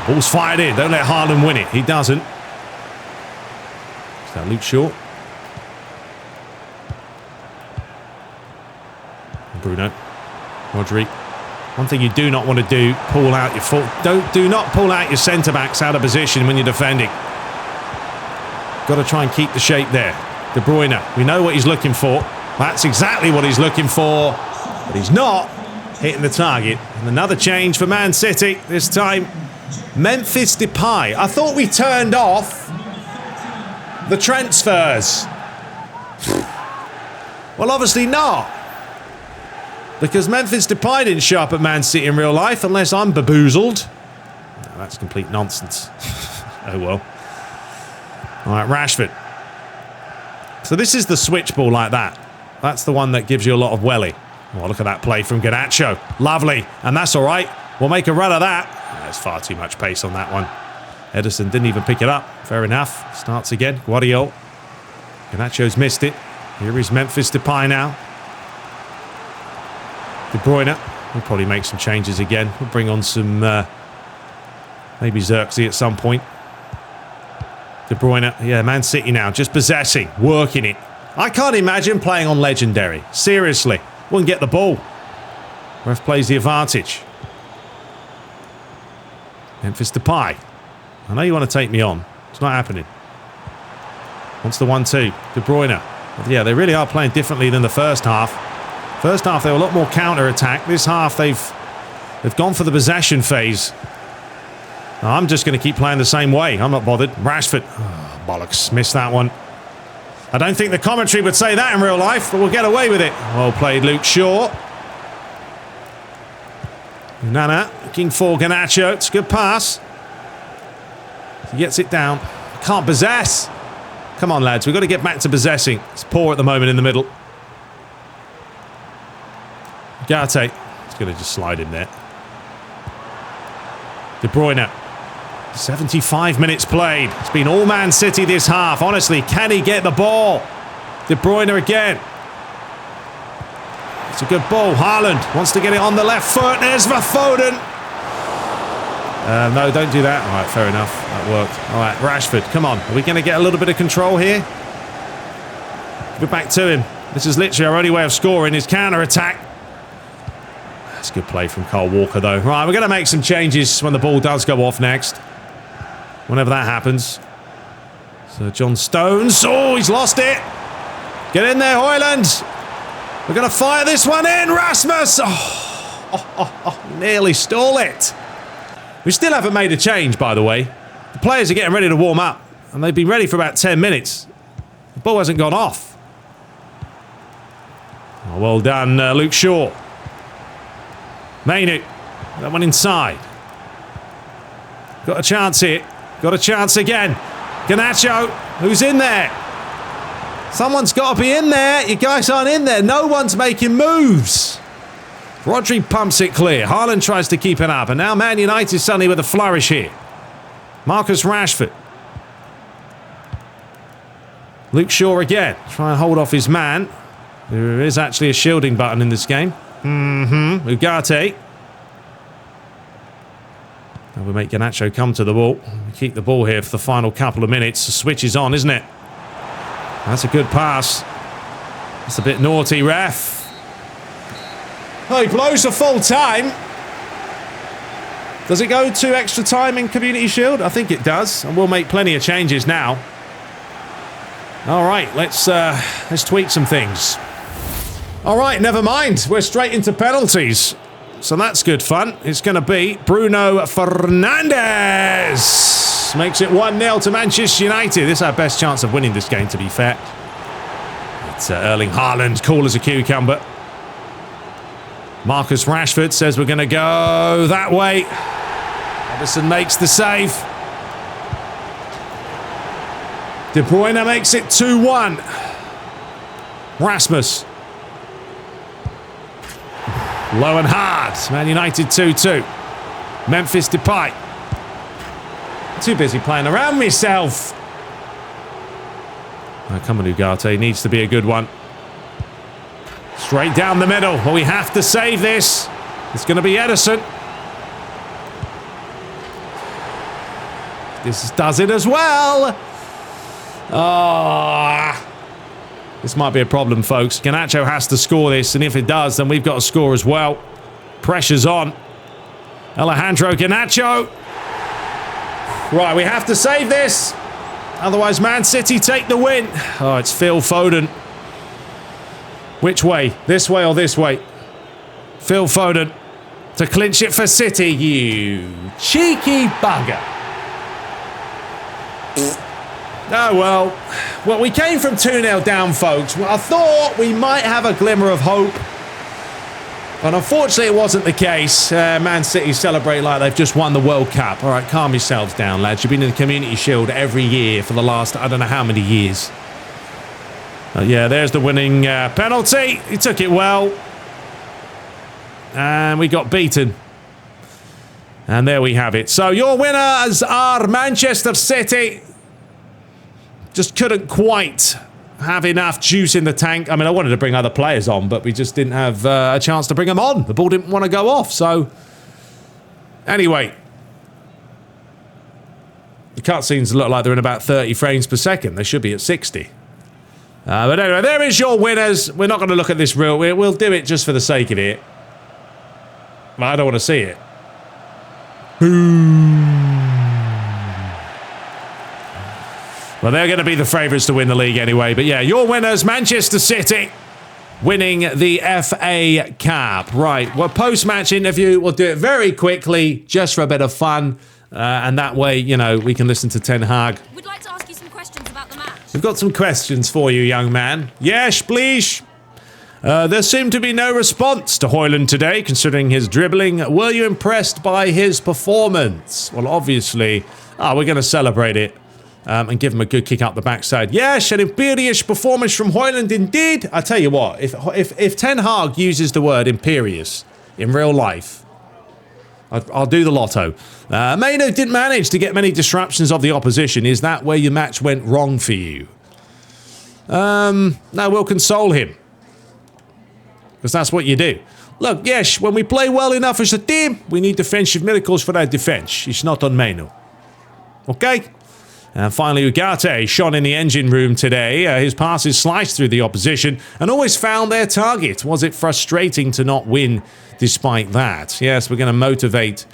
Ball's fired in. Don't let Haaland win it. He doesn't. Is that Luke Shaw? Bruno. Rodri. One thing you do not want to do, pull out your foot. Do not pull out your centre-backs out of position when you're defending. Got to try and keep the shape there. De Bruyne. We know what he's looking for. That's exactly what he's looking for. But he's not hitting the target. And another change for Man City. This time, Memphis Depay. I thought we turned off the transfers. Well, obviously not. Because Memphis Depay didn't show up at Man City in real life, unless I'm baboozled. No, that's complete nonsense. Oh well. All right, Rashford. So this is the switch ball like that. That's the one that gives you a lot of welly. Oh, look at that play from Garnacho. Lovely. And that's all right. We'll make a run of that. There's far too much pace on that one. Edison didn't even pick it up. Fair enough. Starts again. Guardiola. Garnacho's missed it. Here is Memphis Depay now. De Bruyne. We'll probably make some changes again. We'll bring on some... maybe Xerxes at some point. De Bruyne. Yeah, Man City now. Just possessing. Working it. I can't imagine playing on Legendary. Seriously. Wouldn't get the ball. Ref plays the advantage. Memphis Depay. I know you want to take me on. It's not happening. Wants the 1-2. De Bruyne. Yeah, they really are playing differently than the first half. First half, they were a lot more counter-attack. This half, they've gone for the possession phase. I'm just going to keep playing the same way. I'm not bothered. Rashford. Oh, bollocks. Missed that one. I don't think the commentary would say that in real life, but we'll get away with it. Well played, Luke Shaw. Nana looking for Garnacho. It's a good pass. He gets it down. Can't possess. Come on, lads. We've got to get back to possessing. It's poor at the moment in the middle. Garte. He's going to just slide in there. De Bruyne. 75 minutes played. It's been all Man City this half. Honestly, can he get the ball? De Bruyne again. It's a good ball. Haaland wants to get it on the left foot. There's Foden. No, don't do that. All right, fair enough. That worked. All right, Rashford, come on. Are we going to get a little bit of control here? Go back to him. This is literally our only way of scoring is counter-attack. That's good play from Kyle Walker, though. Right, we're going to make some changes when the ball does go off next. Whenever that happens. So John Stones. Oh, he's lost it. Get in there, Højlund. We're going to fire this one in. Rasmus. Nearly stole it. We still haven't made a change, by the way. The players are getting ready to warm up. And they've been ready for about 10 minutes. The ball hasn't gone off. Oh, well done, Luke Shaw. Mainu. That one inside. Got a chance here. Got a chance again. Garnacho, who's in there? Someone's got to be in there. You guys aren't in there. No one's making moves. Rodri pumps it clear. Haaland tries to keep it up. And now Man United suddenly with a flourish here. Marcus Rashford. Luke Shaw again. Try and hold off his man. There is actually a shielding button in this game. Ugarte. And we make Garnacho come to the ball. We keep the ball here for the final couple of minutes. The switch is on, isn't it? That's a good pass. That's a bit naughty, ref. Oh, he blows for full time. Does it go to extra time in Community Shield? I think it does. And we'll make plenty of changes now. All right, let's tweak some things. All right, never mind. We're straight into penalties. So that's good fun. It's going to be Bruno Fernandes. Makes it 1-0 to Manchester United. This is our best chance of winning this game, to be fair. It's Erling Haaland, cool as a cucumber. Marcus Rashford says we're going to go that way. Edison makes the save. De Bruyne makes it 2-1. Rasmus. Low and hard. Man United 2-2. Memphis Depay. Too busy playing around myself. Come on, Ugarte. Needs to be a good one. Straight down the middle. Well, we have to save this. It's going to be Edison. This does it as well. This might be a problem, folks. Garnacho has to score this, and if it does, then we've got to score as well. Pressure's on. Alejandro Garnacho. Right, we have to save this. Otherwise, Man City take the win. Oh, it's Phil Foden. Which way? This way or this way? Phil Foden to clinch it for City. You cheeky bugger. Oh, well. Well, we came from 2-0 down, folks. Well, I thought we might have a glimmer of hope. But unfortunately, it wasn't the case. Man City celebrate like they've just won the World Cup. All right, calm yourselves down, lads. You've been in the Community Shield every year for the last, I don't know how many years. Yeah, there's the winning penalty. He took it well. And we got beaten. And there we have it. So your winners are Manchester City. Just couldn't quite have enough juice in the tank. I mean, I wanted to bring other players on, but we just didn't have a chance to bring them on. The ball didn't want to go off, so... Anyway. The cutscenes look like they're in about 30 frames per second. They should be at 60. But anyway, there is your winners. We're not going to look at this real... We'll do it just for the sake of it. But I don't want to see it. Well, they're going to be the favourites to win the league anyway. But yeah, your winners, Manchester City, winning the FA Cup. Right, well, post-match interview, we'll do it very quickly, just for a bit of fun. And that way, you know, we can listen to Ten Hag. We'd like to ask you some questions about the match. We've got some questions for you, young man. Yes, please. There seemed to be no response to Højlund today, considering his dribbling. Were you impressed by his performance? Well, obviously, we're going to celebrate it. And give him a good kick up the backside. Yes, an imperious performance from Højlund indeed. I tell you what, if Ten Hag uses the word imperious in real life, I'll do the lotto. Maino didn't manage to get many disruptions of the opposition. Is that where your match went wrong for you? No, we'll console him. Because that's what you do. Look, yes, when we play well enough as a team, we need defensive miracles for our defense. It's not on Maino. Okay? And finally, Ugarte shone in the engine room today. His passes sliced through the opposition and always found their target. Was it frustrating to not win despite that? Yes, we're going to motivate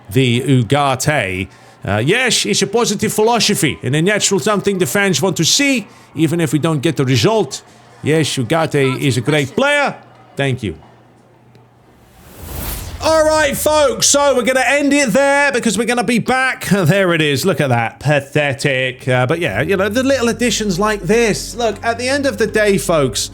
the Ugarte. Yes, it's a positive philosophy and a natural something the fans want to see, even if we don't get the result. Yes, Ugarte is a great player. Thank you. All right, folks, so we're going to end it there because we're going to be back. There it is. Look at that. Pathetic. But yeah, you know, the little additions like this. Look, at the end of the day, folks,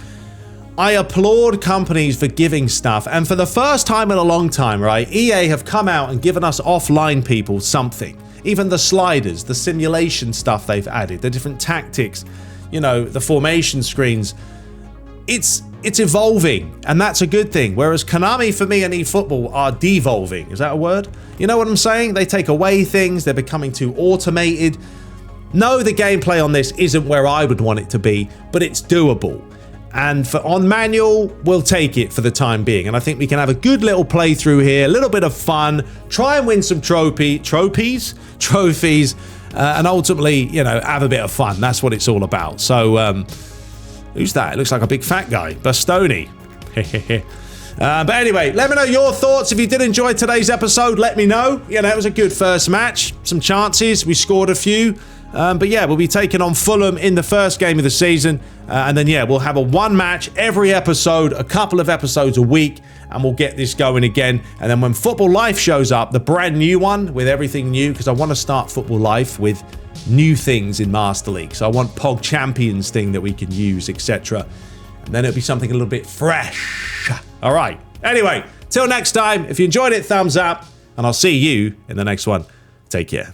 I applaud companies for giving stuff. And for the first time in a long time, right, EA have come out and given us offline people something. Even the sliders, the simulation stuff they've added, the different tactics, you know, the formation screens. It's evolving, and that's a good thing. Whereas Konami, for me, and eFootball are devolving. Is that a word? You know what I'm saying? They take away things. They're becoming too automated. No, the gameplay on this isn't where I would want it to be, but it's doable. And on manual, we'll take it for the time being. And I think we can have a good little playthrough here, a little bit of fun, try and win some trophies, and ultimately, you know, have a bit of fun. That's what it's all about. So, who's that? It looks like a big fat guy. Bastoni. But anyway, let me know your thoughts. If you did enjoy today's episode, let me know. You know, it was a good first match. Some chances. We scored a few. But yeah, we'll be taking on Fulham in the first game of the season. And then, yeah, we'll have a one match every episode, a couple of episodes a week. And we'll get this going again. And then when Football Life shows up, the brand new one with everything new, because I want to start Football Life with new things in Master League. So I want Pog Champions thing that we can use, etc. And then it'll be something a little bit fresh. All right. Anyway, till next time, if you enjoyed it, thumbs up. And I'll see you in the next one. Take care.